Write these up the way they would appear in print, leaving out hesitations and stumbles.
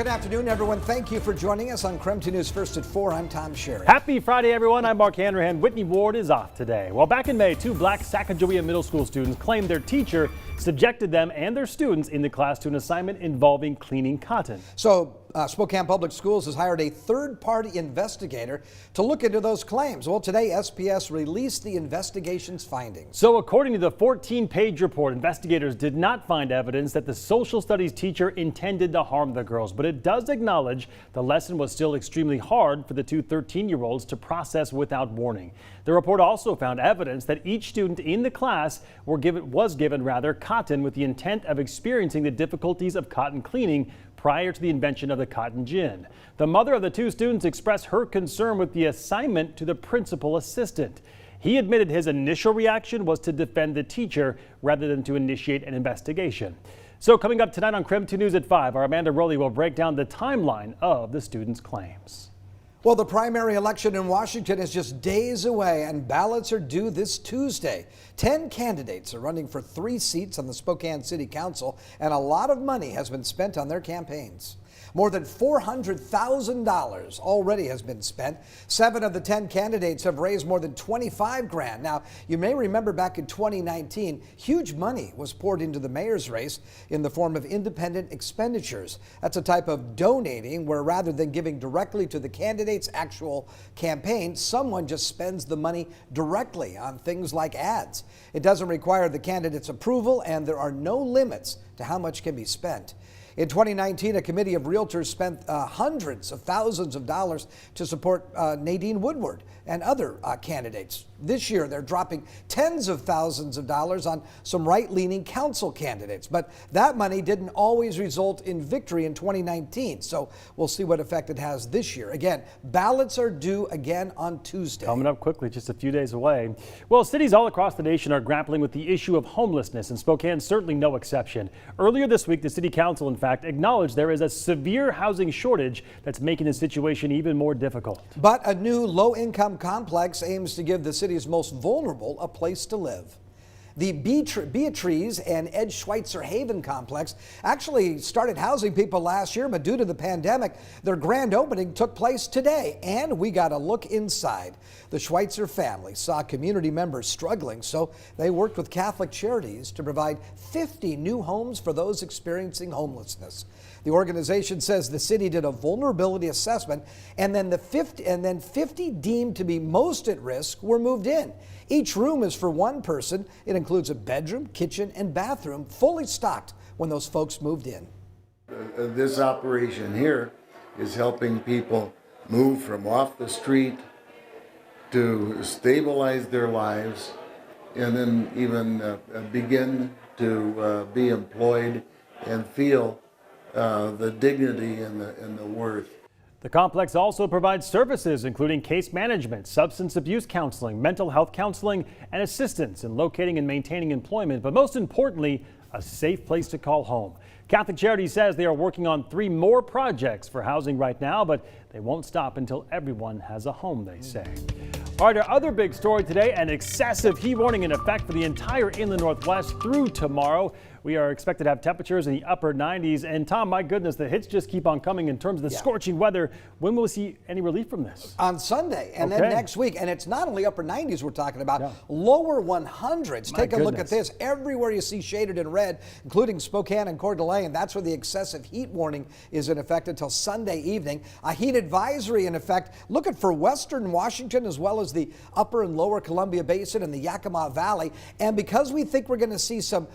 Good afternoon, everyone. Thank you for joining us on KREM 2 News First at 4. I'm Tom Sherry. Happy Friday, everyone. I'm Mark Hanrahan. Whitney Ward is off today. Well, back in May, 2 black Sacajawea Middle School students claimed their teacher subjected them and their students in the class to an assignment involving cleaning cotton. So Spokane Public Schools has hired a third-party investigator to look into those claims. Well, today SPS released the investigation's findings. So according to the 14-page report, investigators did not find evidence that the social studies teacher intended to harm the girls, but it does acknowledge the lesson was still extremely hard for the 2 13-year-olds to process without warning. The report also found evidence that each student in the class was given cotton with the intent of experiencing the difficulties of cotton cleaning prior to the invention of the cotton gin. The mother of the 2 students expressed her concern with the assignment to the principal assistant. He admitted his initial reaction was to defend the teacher rather than to initiate an investigation. So coming up tonight on KREM 2 News at 5, our Amanda Rowley will break down the timeline of the students' claims. Well, the primary election in Washington is just days away and ballots are due this Tuesday. 10 candidates are running for 3 seats on the Spokane City Council, and a lot of money has been spent on their campaigns. More than $400,000 already has been spent. 7 of the 10 candidates have raised more than $25,000. Now, you may remember back in 2019, huge money was poured into the mayor's race in the form of independent expenditures. That's a type of donating where rather than giving directly to the candidate's actual campaign, someone just spends the money directly on things like ads. It doesn't require the candidate's approval, and there are no limits to how much can be spent. In 2019, a committee of realtors spent hundreds of thousands of dollars to support Nadine Woodward and other candidates. This year, they're dropping tens of thousands of dollars on some right-leaning council candidates. But that money didn't always result in victory in 2019. So we'll see what effect it has this year. Again, ballots are due again on Tuesday. Coming up quickly, just a few days away. Well, cities all across the nation are grappling with the issue of homelessness, and Spokane certainly no exception. Earlier this week, the city council, in fact, acknowledged there is a severe housing shortage that's making the situation even more difficult. But a new low-income complex aims to give the city's most vulnerable a place to live. The Beatrice and Ed Schweitzer Haven complex actually started housing people last year, but due to the pandemic, their grand opening took place today, and we got a look inside. The Schweitzer family saw community members struggling, so they worked with Catholic Charities to provide 50 new homes for those experiencing homelessness. The organization says the city did a vulnerability assessment, and then 50 deemed to be most at risk were moved in. Each room is for one person. It includes a bedroom, kitchen, and bathroom, fully stocked when those folks moved in. This operation here is helping people move from off the street to stabilize their lives, and then even begin to be employed and feel the dignity and the worth. The complex also provides services including case management, substance abuse counseling, mental health counseling, and assistance in locating and maintaining employment, but most importantly, a safe place to call home. Catholic Charities says they are working on 3 more projects for housing right now, but they won't stop until everyone has a home, they say. All right, our other big story today, an excessive heat warning in effect for the entire inland Northwest through tomorrow. We are expected to have temperatures in the upper 90s. And Tom, my goodness, the hits just keep on coming in terms of the scorching weather. When will we see any relief from this? On Sunday and then next week. And it's not only upper 90s we're talking about, lower 100s. Take a look at this. Everywhere you see shaded in red, including Spokane and Coeur d'Alene, that's where the excessive heat warning is in effect until Sunday evening. A heat advisory in effect looking for western Washington as well as the upper and lower Columbia Basin and the Yakima Valley. And because we think we're going to see some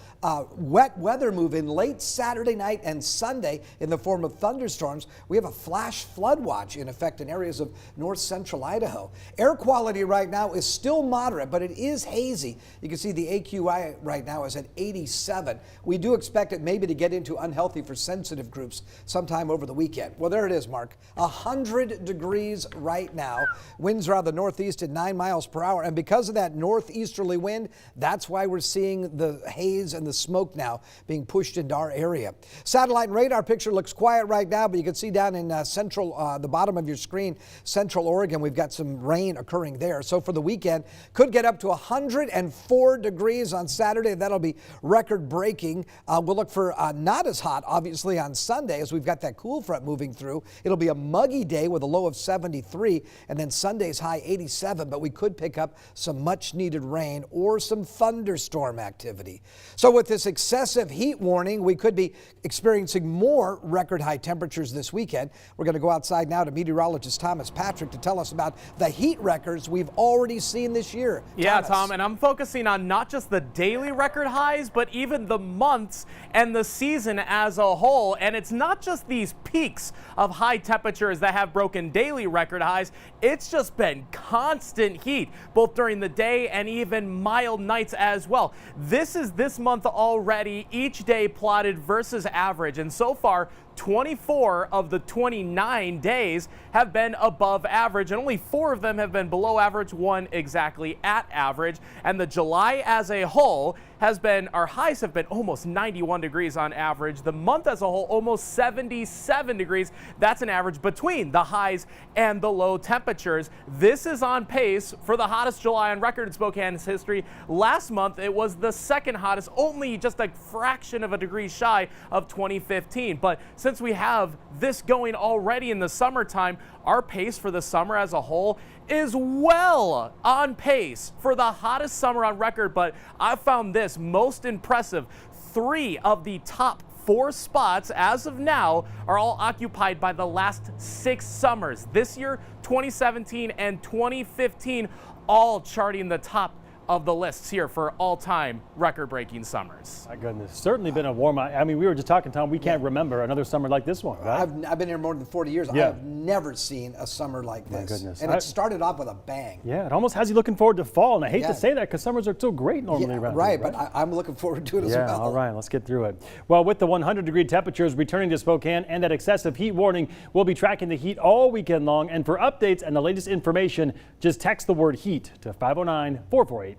wet weather move in late Saturday night and Sunday in the form of thunderstorms, we have a flash flood watch in effect in areas of north central Idaho. Air quality right now is still moderate, but it is hazy. You can see the AQI right now is at 87. We do expect it maybe to get into unhealthy for sensitive groups sometime over the weekend. Well, there it is, Mark. 100 degrees right now. Winds are out of the northeast at 9 miles per hour. And because of that northeasterly wind, that's why we're seeing the haze and the smoke now. now being pushed into our area. Satellite and radar picture looks quiet right now, but you can see down in the bottom of your screen, Central Oregon, we've got some rain occurring there. So for the weekend, could get up to 104 degrees on Saturday. That'll be record breaking. We'll look for not as hot, obviously, on Sunday as we've got that cool front moving through. It'll be a muggy day with a low of 73, and then Sunday's high 87, but we could pick up some much needed rain or some thunderstorm activity. So with this excessive heat warning, we could be experiencing more record high temperatures this weekend. We're going to go outside now to meteorologist Thomas Patrick to tell us about the heat records we've already seen this year. Yeah, Thomas. Tom, and I'm focusing on not just the daily record highs, but even the months and the season as a whole. And it's not just these peaks of high temperatures that have broken daily record highs. It's just been constant heat, both during the day and even mild nights as well. This is this month already, each day plotted versus average. And so far, 24 of the 29 days have been above average, and only 4 of them have been below average, 1 exactly at average. And the July as a whole has been, our highs have been almost 91 degrees on average. The month as a whole, almost 77 degrees. That's an average between the highs and the low temperatures. This is on pace for the hottest July on record in Spokane's history. Last month, it was the second hottest, only just a fraction of a degree shy of 2015. But since we have this going already in the summertime, our pace for the summer as a whole is well on pace for the hottest summer on record. But I found this most impressive. 3 of the top 4 spots as of now are all occupied by the last 6 summers. This year, 2017 and 2015, all charting the top of the lists here for all-time record-breaking summers. My goodness, certainly been a warm. I mean, we were just talking, Tom. We can't remember another summer like this one, right? I've been here more than 40 years. Yeah. I've never seen a summer like this. My goodness. And it started off with a bang. Yeah, it almost has you looking forward to fall, and I hate Yeah. to say that because summers are so great normally around right, here, but I'm looking forward to it as yeah, well. all right, let's get through it. Well, with the 100-degree temperatures returning to Spokane and that excessive heat warning, we'll be tracking the heat all weekend long. And for updates and the latest information, just text the word HEAT to 509-448-2000.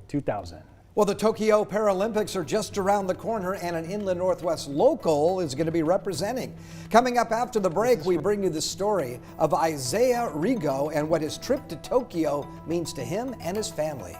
Well, the Tokyo Paralympics are just around the corner, and an Inland Northwest local is going to be representing. Coming up after the break, we bring you the story of Isaiah Rigo and what his trip to Tokyo means to him and his family.